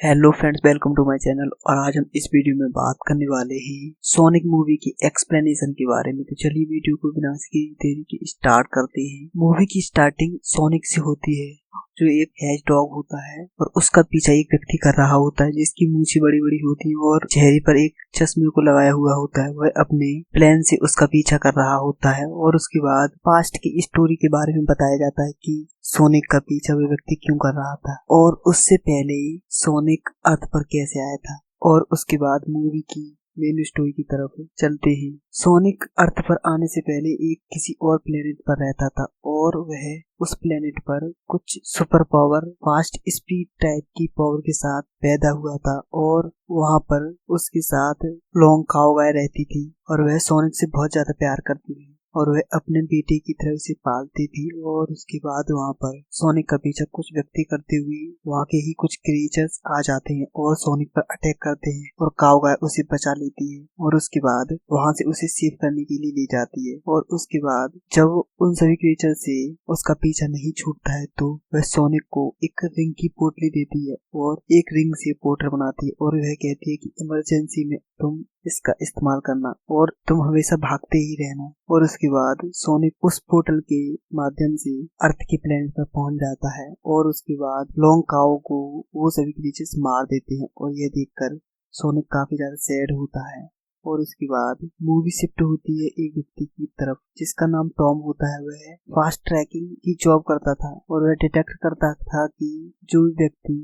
Hello friends, welcome to my channel. और आज हम इस वीडियो में बात करने वाले हैं सोनिक मूवी की एक्सप्लेनेशन के बारे में। तो चलिए वीडियो को बिना किसी देरी के स्टार्ट करते हैं। मूवी की स्टार्टिंग सोनिक से होती है, जो एक हैज डॉग होता है और उसका पीछा एक व्यक्ति कर रहा होता है जिसकी मूछें बड़ी बड़ी होती है और चेहरे पर एक चश्मे को लगाया हुआ होता है। वह अपने प्लेन से उसका पीछा कर रहा होता है और उसके बाद पास्ट की स्टोरी के बारे में बताया जाता है कि सोनिक का पीछा वह व्यक्ति क्यों कर रहा था और उससे पहले सोनिक अर्थ पर कैसे आया था। और उसके बाद मूवी की मेन स्टोरी की तरफ चलते हैं। सोनिक अर्थ पर आने से पहले एक किसी और प्लेनेट पर रहता था और वह उस प्लेनेट पर कुछ super power fast speed type की पावर के साथ पैदा हुआ था और वहां पर उसके साथ लॉन्ग काओ गाय रहती थी और वह सोनिक से बहुत ज्यादा प्यार करती थी और वह अपने बेटे की तरह उसे पालती थी। और उसके बाद वहां पर सोनिक का पीछा कुछ व्यक्ति करते हुए वहां के ही कुछ क्रिएचर्स आ जाते हैं और सोनिक पर अटैक करते हैं और काओ गाय उसे बचा लेती है और उसके बाद वहां से उसे सेव करने के लिए ले जाती है। और उसके बाद जब उन सभी क्रिएचर से उसका पीछा नहीं छूटता है तो वह सोनिक को एक रिंग की पोटली देती है और एक रिंग से पोर्टल बनाती है और वह कहती है कि इमरजेंसी में तुम इसका इस्तेमाल करना और तुम हमेशा भागते ही रहना। और उसके बाद सोनिक उस पोर्टल के माध्यम से अर्थ के प्लेनेट पर पहुंच जाता है और उसके बाद लॉन्ग काओ को वो सभी क्रीचर्स मार देते हैं और यह देखकर सोनिक काफी ज्यादा सैड होता है। और उसके बाद मूवी शिफ्ट होती है एक व्यक्ति की तरफ जिसका नाम टॉम होता है। वह फास्ट ट्रैकिंग की जॉब करता था और वह डिटेक्ट करता था कि जो व्यक्ति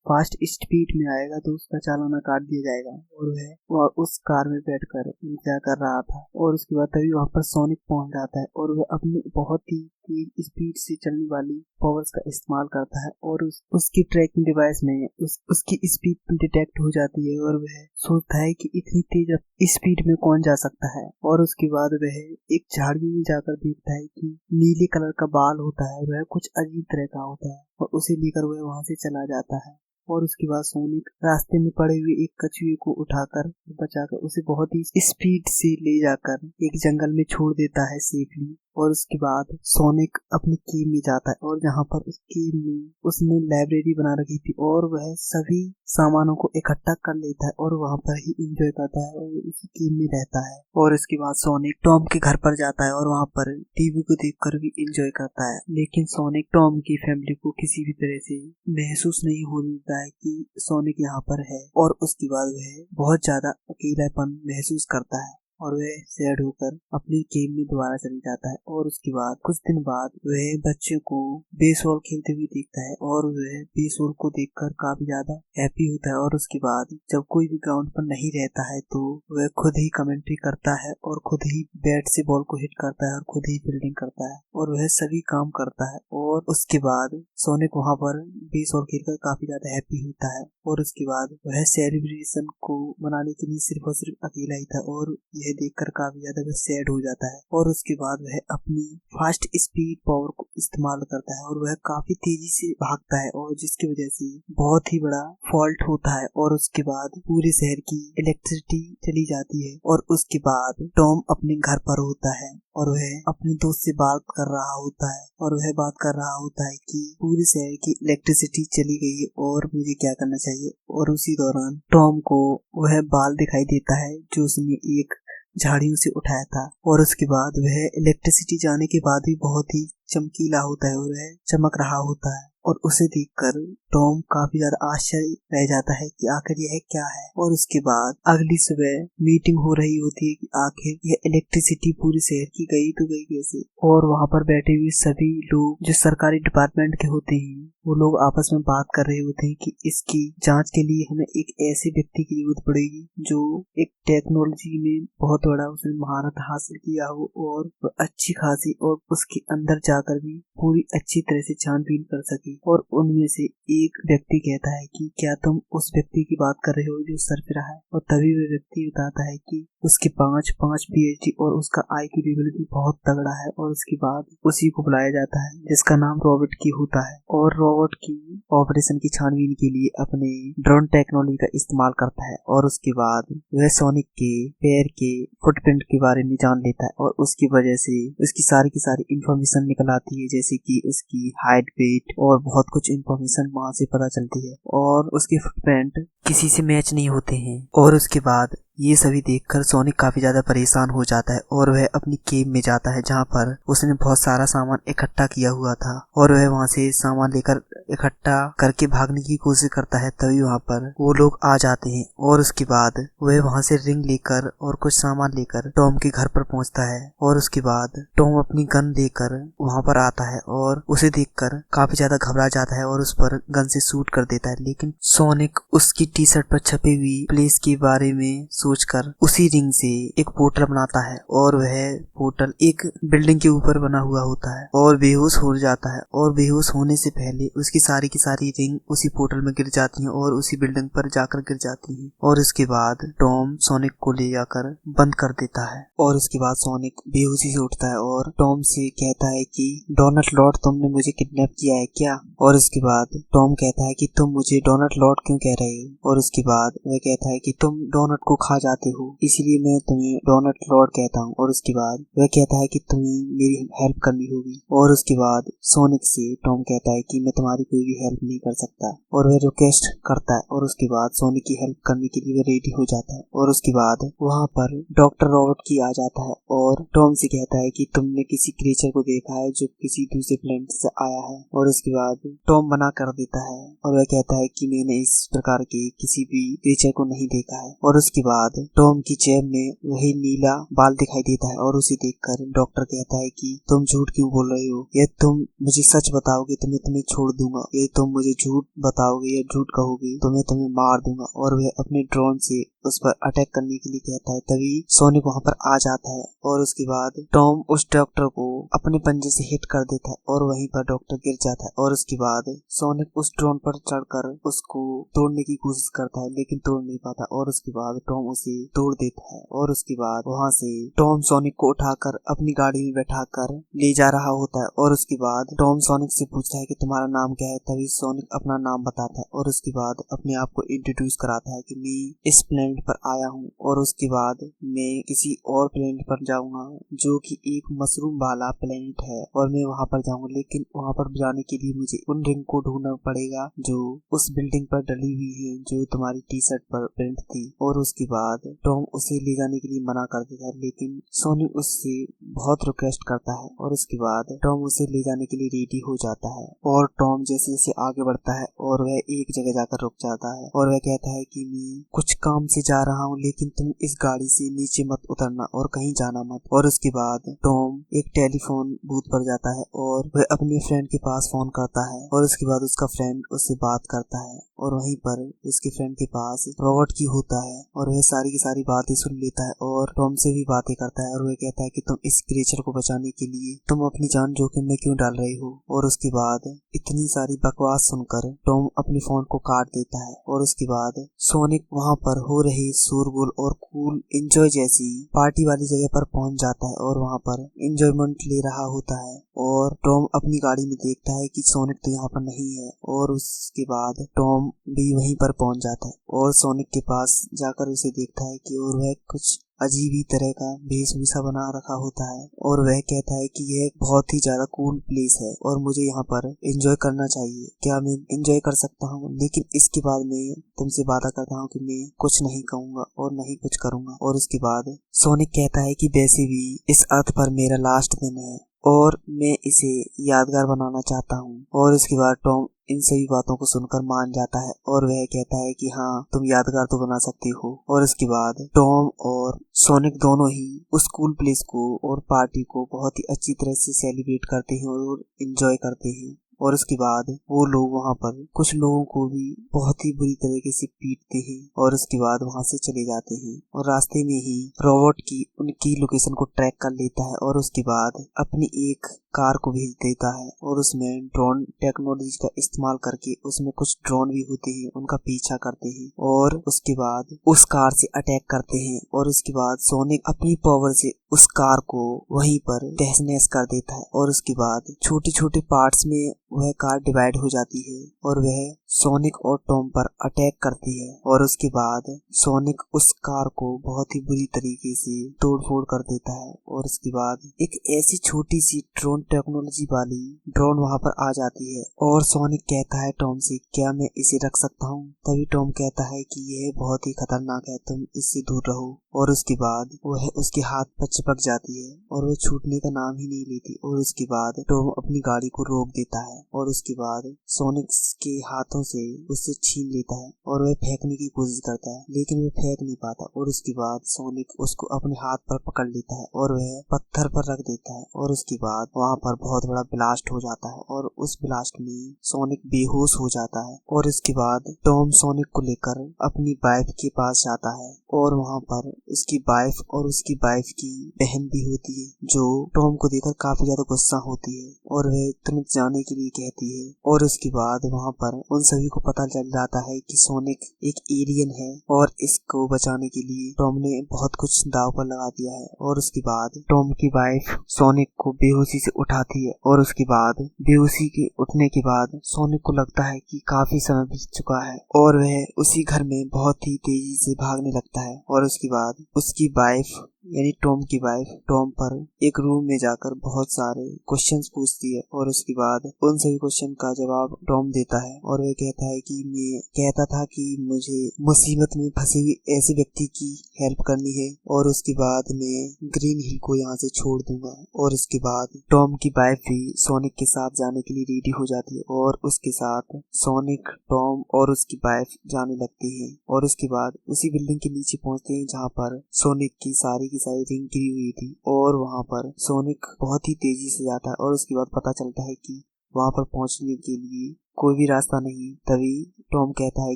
फास्ट स्पीड में आएगा तो उसका चालाना काट दिया जाएगा और वह उस कार में बैठकर इंतजार कर रहा था। और उसके बाद तभी वहां पर सोनिक पहुंच जाता है और वह अपनी बहुत ही तेज स्पीड से चलने वाली पावर्स का इस्तेमाल करता है और उसकी ट्रैकिंग डिवाइस में उसकी स्पीड डिटेक्ट हो जाती है और वह सोचता है कि इतनी तेज स्पीड में कौन जा सकता है। और उसके बाद वह एक झाड़ियों में जाकर देखता है कि नीले कलर का बाल होता है, वह कुछ अजीब तरह का होता है और उसे लेकर वह वहां से चला जाता है। और उसके बाद सोनिक रास्ते में पड़े हुए एक कछुए को उठाकर बचाकर उसे बहुत ही स्पीड से ले जाकर एक जंगल में छोड़ देता है सेफली। और उसके बाद सोनिक अपनी केव में जाता है और जहाँ पर उस केव में उसने लाइब्रेरी बना रखी थी और वह सभी सामानों को इकट्ठा कर लेता है और वहाँ पर ही एंजॉय करता है और उसी केव में रहता है। और इसके बाद सोनिक टॉम के घर पर जाता है और वहाँ पर टीवी को देखकर भी एंजॉय करता है। लेकिन सोनिक टॉम की फैमिली को किसी भी तरह से महसूस नहीं होने देता है कि सोनिक यहाँ पर है और उसके बाद वह बहुत ज्यादा अकेलापन महसूस करता है और वह सैड होकर अपने गेम में दोबारा चले जाता है। और उसके बाद कुछ दिन बाद वह बच्चे को बेसबॉल खेलते हुए देखता है और वह बेसबॉल को देखकर काफी ज्यादा हैप्पी होता है। और उसके बाद जब कोई भी ग्राउंड पर नहीं रहता है तो वह खुद ही कमेंट्री करता है और खुद ही बैट से बॉल को हिट करता है और खुद ही फील्डिंग करता है और वह सभी काम करता है। और उसके बाद सोनिक वहाँ पर बेसबॉल खेलकर काफी ज्यादा हैप्पी होता है और उसके बाद वह सेलिब्रेशन को मनाने के लिए सिर्फ और सिर्फ अकेला ही था और यह देखकर काफी ज्यादा वह सैड हो जाता है। और उसके बाद वह अपनी फास्ट स्पीड पावर को इस्तेमाल करता है और वह काफी तेजी से भागता है और जिसकी वजह से बहुत ही बड़ा फॉल्ट होता है और उसके बाद पूरे शहर की इलेक्ट्रिसिटी चली जाती है। और उसके बाद टॉम अपने घर पर होता है और वह अपने दोस्त से बात कर रहा होता है और वह बात कर रहा होता है कि पूरे शहर की इलेक्ट्रिसिटी चली गई है और मुझे क्या करना चाहिए। और उसी दौरान टॉम को वह बाल दिखाई देता है जो उसने एक झाड़ियों से उठाया था और उसके बाद वह इलेक्ट्रिसिटी जाने के बाद भी बहुत ही चमकीला होता है और वह चमक रहा होता है और उसे देखकर टॉम काफी ज्यादा आश्चर्य रह जाता है कि आखिर यह क्या है। और उसके बाद अगली सुबह मीटिंग हो रही होती है कि आखिर यह इलेक्ट्रिसिटी पूरे शहर की गई तो गई कैसे। और वहां पर बैठे हुए सभी लोग जो सरकारी डिपार्टमेंट के होते हैं वो लोग आपस में बात कर रहे होते हैं कि इसकी जांच के लिए हमें एक ऐसे व्यक्ति की जरूरत पड़ेगी जो एक टेक्नोलॉजी में बहुत बड़ा उसने महारत हासिल किया हो और अच्छी खासी और उसके अंदर जाकर भी पूरी अच्छी तरह से छानबीन कर सके। और उनमें से एक व्यक्ति कहता है कि क्या तुम उस व्यक्ति की बात कर रहे हो जो सर पे रहा है। और तभी वह व्यक्ति बताता है कि उसके पांच PhD और उसका IQ लेवल भी बहुत तगड़ा है। और उसके बाद उसी को बुलाया जाता है जिसका नाम रॉबर्ट की होता है और रॉबर्ट की ऑपरेशन की छानबीन के लिए अपने ड्रोन टेक्नोलॉजी का इस्तेमाल करता है। और उसके बाद वह सोनिक के पैर के फुटप्रिंट के बारे में जान लेता है और उसकी वजह से उसकी सारी की सारी इंफॉर्मेशन निकल निकल आती है, जैसे कि उसकी हाइट, वेट और बहुत कुछ इंफॉर्मेशन वहाँ से पता चलती है। और उसके फुटप्रिंट किसी से मैच नहीं होते हैं। और उसके बाद ये सभी देखकर सोनिक काफी ज्यादा परेशान हो जाता है और वह अपनी केव में जाता है, जहाँ पर उसने बहुत सारा सामान इकट्ठा किया हुआ था। और वह वहाँ से सामान लेकर इकट्ठा करके भागने की कोशिश करता है। तभी वहाँ पर वो लोग आ जाते हैं और उसके बाद वह वहाँ से रिंग लेकर और कुछ सामान लेकर टॉम के घर पर पहुँचता है। और उसके बाद टॉम अपनी गन लेकर वहाँ पर आता है और उसे देखकर काफी ज्यादा घबरा जाता है और उस पर गन से शूट कर देता है। लेकिन सोनिक उसकी टी शर्ट पर छपी हुई प्लेस के बारे में सोचकर उसी रिंग से एक पोर्टल बनाता है और वह पोर्टल एक बिल्डिंग के ऊपर बना हुआ होता है और बेहोश हो जाता है। और बेहोश होने से पहले उसकी सारी की सारी रिंग उसी पोर्टल में गिर जाती हैं और उसी बिल्डिंग पर जाकर गिर जाती हैं। और इसके बाद टॉम सोनिक को ले जाकर बंद कर देता है। और इसके बाद सोनिक बेहोशी से उठता है और टॉम से कहता है कि डोनट लॉर्ड, तुमने मुझे किडनैप किया है क्या? और इसके बाद टॉम कहता है कि तुम मुझे डोनट लॉर्ड क्यों कह रहे हो? और उसके बाद वह कहता है कि तुम डोनट को खा जाते हो, इसीलिए मैं तुम्हें डोनट लॉर्ड कहता हूँ। और उसके बाद वह कहता है कि तुम्हें मेरी हेल्प करनी होगी। और उसके बाद सोनिक से टॉम कहता है कि मैं तुम्हारी कोई भी हेल्प नहीं कर सकता। और वह रिक्वेस्ट करता है और उसके बाद सोनिक की हेल्प करने के लिए वह रेडी हो जाता है। और उसके बाद वहाँ पर डॉक्टर रॉबर्ट की आ जाता है और टॉम से कहता है कि तुमने किसी क्रिएचर को देखा है जो किसी दूसरे प्लेनेट से आया है? और उसके बाद टॉम मना कर देता है और वह कहता है कि मैंने इस प्रकार के किसी भी क्रिएचर को नहीं देखा है। और उसके बाद टॉम की जेब में वही नीला बाल दिखाई देता है और उसे देखकर डॉक्टर कहता है कि तुम झूठ क्यों बोल रहे हो? यदि तुम मुझे सच बताओगे तो मैं तुम्हें छोड़ दूंगा, यदि तुम मुझे झूठ बताओगे या झूठ कहोगे तो मैं तुम्हें मार दूंगा। और वह अपने ड्रोन से उस पर अटैक करने के लिए कहता है। तभी सोनिक वहाँ पर आ जाता है और उसके बाद टॉम उस डॉक्टर को अपने पंजे से हिट कर देता है और वहीं पर डॉक्टर गिर जाता है। और उसके बाद सोनिक उस ड्रोन पर चढ़कर उसको तोड़ने की कोशिश करता है, लेकिन तोड़ नहीं पाता। और उसके बाद टॉम उसे तोड़ देता है और उसके बाद वहाँ से टॉम सोनिक को उठाकर अपनी गाड़ी में बैठाकर ले जा रहा होता है। और उसके बाद टॉम सोनिक से पूछता है कि तुम्हारा नाम क्या है? तभी सोनिक अपना नाम बताता है और उसके बाद अपने आप को इंट्रोड्यूस कराता है कि मैं इस प्लेनेट पर आया हूँ और उसके बाद मैं किसी और प्लेनेट पर जाऊंगा जो कि एक मशरूम वाला प्लेनेट है और मैं वहाँ पर जाऊंगा। लेकिन वहाँ पर जाने के लिए मुझे उन रिंग को ढूंढना पड़ेगा जो उस बिल्डिंग पर डली हुई है जो तुम्हारी टी शर्ट पर प्रिंट थी। और उसके बाद टॉम उसे ले जाने के लिए मना कर देता है, लेकिन सोनी उससे बहुत रिक्वेस्ट करता है। और उसके बाद टॉम उसे ले जाने के लिए रेडी हो जाता है और टॉम जैसे जैसे आगे बढ़ता है और वह एक जगह जाकर रुक जाता है और वह कहता है कि मैं कुछ काम से जा रहा हूँ, लेकिन तुम इस गाड़ी से नीचे मत उतरना और कहीं जाना मत। और उसके बाद टॉम एक टेलीफोन बूथ पर जाता है और वह अपने फ्रेंड के पास फोन करता है और उसके बाद उसका फ्रेंड उससे बात करता है और वहीं पर उसके फ्रेंड के पास रॉबर्ट की होता है और वह सारी की सारी बातें सुन लेता है और टॉम से भी बातें करता है और वह कहता है कि तुम इस क्रिएचर को बचाने के लिए तुम अपनी जान जोखिम में क्यों डाल रहे हो। और उसके बाद इतनी सारी बकवास सुनकर टॉम अपने फोन को काट देता है और उसके बाद सोनिक वहाँ पर हो रही शोरगुल और कूल एंजॉय जैसी पार्टी वाली जगह पर पहुंच जाता है और वहाँ पर एंजॉयमेंट ले रहा होता है। और टॉम अपनी गाड़ी में देखता है कि सोनिक तो यहाँ पर नहीं है और उसके बाद टॉम भी वहीं पर पहुंच जाता है और सोनिक के पास जाकर उसे देखता है कि और वह कुछ अजीब ही तरह का वेशभूषा बना रखा होता है और वह कहता है कि यह बहुत ही ज्यादा कूल प्लेस है और मुझे यहाँ पर एंजॉय करना चाहिए, क्या मैं एंजॉय कर सकता हूँ? लेकिन इसके बाद मैं तुमसे वादा करता हूँ कि मैं कुछ नहीं कहूँगा और नहीं कुछ करूँगा। और उसके बाद सोनिक कहता है कि वैसे भी इस अर्थ पर मेरा लास्ट दिन है और मैं इसे यादगार बनाना चाहता हूँ। और उसके बाद टॉम इन सभी बातों को सुनकर मान जाता है और वह कहता है कि हाँ, तुम यादगार तो बना सकती हो। और उसके बाद टॉम और सोनिक दोनों ही उस कूल प्लेस को और पार्टी को बहुत ही अच्छी तरह से सेलिब्रेट करते हैं और एंजॉय करते हैं। और उसके बाद वो लोग वहाँ पर कुछ लोगों को भी बहुत ही बुरी तरीके से पीटते हैं और उसके बाद वहाँ से चले जाते हैं। और रास्ते में ही रॉबर्ट की उनकी लोकेशन को ट्रैक कर लेता है और उसके बाद अपनी एक कार को भेज देता है और उसमें ड्रोन टेक्नोलॉजी का इस्तेमाल करके उसमें कुछ ड्रोन भी होते हैं, उनका पीछा करते हैं और उसके बाद उस कार से अटैक करते हैं। और उसके बाद सोनिक अपनी पावर से उस कार को वहीं पर तहस नहस कर देता है और उसके बाद छोटे छोटे पार्ट्स में वह कार डिवाइड हो जाती है और वह सोनिक और टॉम पर अटैक करती है और उसके बाद सोनिक उस कार को बहुत ही बुरी तरीके से तोड़ फोड़ कर देता है। और उसके बाद एक ऐसी छोटी सी ड्रोन टेक्नोलॉजी वाली ड्रोन वहां पर आ जाती है और सोनिक कहता है टॉम से, क्या मैं इसे रख सकता हूँ? तभी टॉम कहता है कि यह बहुत ही खतरनाक है, तुम इससे दूर रहो। और उसके बाद वह उसके हाथ पर चिपक जाती है और वह छूटने का नाम ही नहीं लेती। और उसके बाद टॉम अपनी गाड़ी को रोक देता है और उसके बाद सोनिक के हाथों से उसे छीन लेता है और वह फेंकने की कोशिश करता है, लेकिन वह फेंक नहीं पाता। और उसके बाद सोनिक उसको अपने हाथ पर पकड़ लेता है और वह पत्थर पर रख देता है। और उसके बाद वहाँ पर बहुत बड़ा ब्लास्ट हो जाता है और उस ब्लास्ट में सोनिक बेहोश हो जाता है। और इसके बाद टॉम सोनिक को लेकर अपनी वाइफ के पास जाता है और वहाँ पर उसकी वाइफ और उसकी वाइफ की बहन भी होती है, जो टॉम को देखकर काफी ज्यादा गुस्सा होती है और वह तुरंत जाने के लिए कहती है। और उसके बाद वहाँ पर उन सभी को पता चल जाता है कि सोनिक एक एलियन है और इसको बचाने के लिए टॉम ने बहुत कुछ दांव पर लगा दिया है। और उसके बाद टॉम की वाइफ सोनिक को बेहोशी से उठाती है और उसके बाद बेहोशी के उठने के बाद सोनिक को लगता है कि काफी समय बीत चुका है और वह उसी घर में बहुत ही तेजी से भागने लगता है। और उसके बाद उसकी वाइफ यानी टॉम की वाइफ टॉम पर एक रूम में जाकर बहुत सारे क्वेश्चंस पूछती है और उसके बाद उन सभी क्वेश्चन का जवाब टॉम देता है। और वह कहता है कि मैं कहता था कि मुझे मुसीबत में फंसे हुए ऐसे व्यक्ति की हेल्प करनी है और उसके बाद मैं ग्रीन हिल को यहाँ से छोड़ दूंगा। और उसके बाद टॉम की वाइफ भी सोनिक के साथ जाने के लिए रेडी हो जाती है और उसके साथ सोनिक, टॉम और उसकी वाइफ जाने लगते हैं। और उसके बाद उसी बिल्डिंग के नीचे पहुंचते हैं जहाँ पर सोनिक की सारी रिंग गिरी हुई थी और वहाँ पर सोनिक बहुत ही तेजी से जाता है। और उसके बाद पता चलता है कि वहाँ पर पहुंचने के लिए कोई भी रास्ता नहीं। तभी टॉम कहता है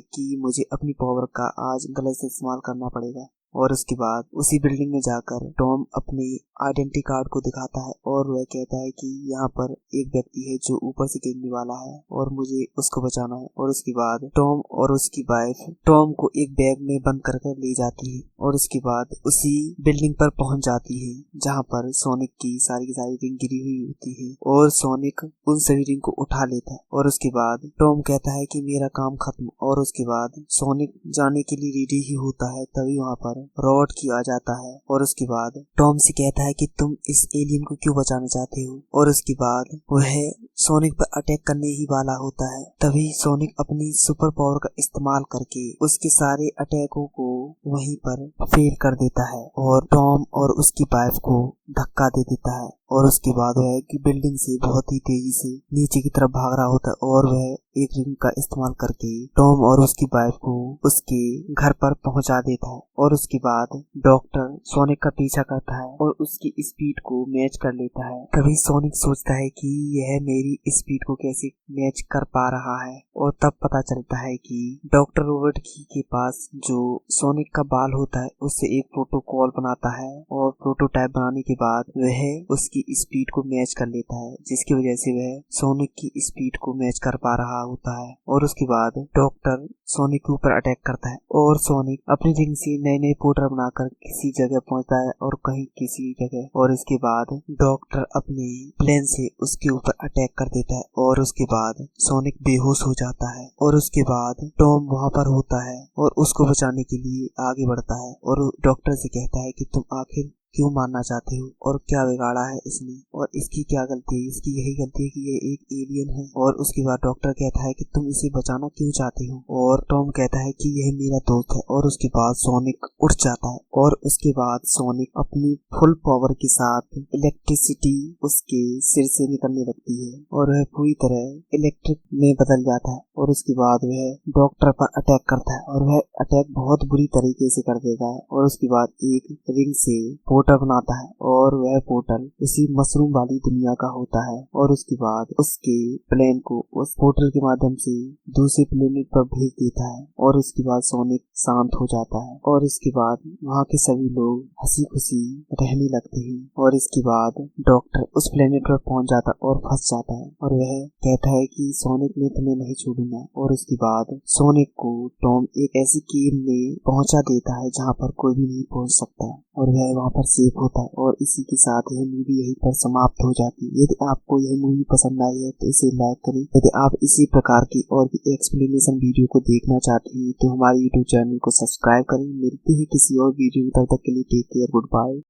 कि मुझे अपनी पावर का आज गलत से इस्तेमाल करना पड़ेगा। और उसके बाद उसी बिल्डिंग में जाकर टॉम अपने आइडेंटिटी कार्ड को दिखाता है और वह कहता है कि यहाँ पर एक व्यक्ति है जो ऊपर से गिरने वाला है और मुझे उसको बचाना है। और उसके बाद टॉम और उसकी वाइफ टॉम को एक बैग में बंद कर ले जाती है और उसके बाद उसी बिल्डिंग पर पहुंच जाती है जहाँ पर सोनिक की सारी रिंग गिरी हुई होती है और सोनिक उन सभी रिंग को उठा लेता है। और उसके बाद टॉम कहता है कि मेरा काम खत्म। और उसके बाद सोनिक जाने के लिए रेडी ही होता है, तभी वहाँ पर रॉड की आ जाता है और उसके बाद टॉम से कहता है कि तुम इस एलियन को क्यों बचाना चाहते हो। और उसके बाद वह सोनिक पर अटैक करने ही वाला होता है, तभी सोनिक अपनी सुपर पावर का इस्तेमाल करके उसके सारे अटैकों को वहीं पर फेल कर देता है और टॉम और उसकी वाइफ को धक्का दे देता है। और उसके बाद वह की बिल्डिंग से बहुत ही तेजी से नीचे की तरफ भाग रहा होता है और वह एक रिंग का इस्तेमाल करके टॉम और उसकी वाइफ को उसके घर पर पहुंचा देता है। और उसके बाद डॉक्टर सोनिक का पीछा करता है और उसकी स्पीड को मैच कर लेता है। तभी सोनिक सोचता है कि यह मेरी स्पीड को कैसे मैच कर पा रहा है और तब पता चलता है कि डॉक्टर रॉबर्ट के पास जो सोनिक का बाल होता है उससे एक प्रोटोकॉल बनाता है और प्रोटोटाइप बनाने के बाद वह उसकी स्पीड को मैच कर लेता है, जिसकी वजह से वह सोनिक की स्पीड को मैच कर पा रहा होता है। और उसके बाद डॉक्टर सोनिक के ऊपर अटैक करता है और सोनिक अपनी रिंग से नए नए पोर्टर बनाकर किसी जगह पहुंचता है और कहीं किसी जगह। और उसके बाद डॉक्टर अपने प्लेन से उसके ऊपर अटैक कर देता है और उसके बाद सोनिक बेहोश हो जाता है। और उसके बाद टॉम वहां पर होता है और उसको बचाने के लिए आगे बढ़ता है और डॉक्टर से कहता है कि तुम आखिर क्यों मारना चाहते हो और क्या बिगाड़ा है इसने और इसकी क्या गलती है। इसकी यही गलती है कि ये एक एलियन है। और उसके बाद डॉक्टर कहता है कि तुम इसे बचाना क्यों चाहते हो और टॉम कहता है कि यह मेरा दोस्त है। और उसके बाद सोनिक उठ जाता है और उसके बाद सोनिक अपनी फुल पावर के साथ इलेक्ट्रिसिटी उसके सिर से निकलने लगती है और वह पूरी तरह इलेक्ट्रिक में बदल जाता है। और उसके बाद वह डॉक्टर पर अटैक करता है और वह अटैक बहुत बुरी तरीके से कर देता है। और उसके बाद एक रिंग से पोर्टल बनाता है और वह पोर्टल उसी मशरूम वाली दुनिया का होता है। और उसके बाद उसके प्लेन को उस पोर्टल के माध्यम से दूसरे प्लेनेट पर भेज देता है और उसके बाद सोनिक शांत हो जाता है। और इसके बाद वहाँ के सभी लोग हंसी खुशी रहने लगते हैं। और इसके बाद डॉक्टर उस प्लेनेट पर पहुंच जाता और फंस जाता है और वह कहता है कि सोनिक मैं तुम्हें नहीं छोड़ूंगा। और उसके बाद सोनिक को टॉम एक ऐसी केव में पहुंचा देता है जहाँ पर कोई भी नहीं पहुंच सकता और वह वहाँ पर सेफ होता है। और इसी के साथ यह मूवी यहीं पर समाप्त हो जाती है। यदि आपको यह मूवी पसंद आई है तो इसे लाइक करें। यदि आप इसी प्रकार की और भी एक्सप्लेनेशन वीडियो को देखना चाहते हैं तो हमारे यूट्यूब चैनल को सब्सक्राइब करें। मिलते हैं किसी और वीडियो में, तब तक के लिए टेक केयर, गुड बाय।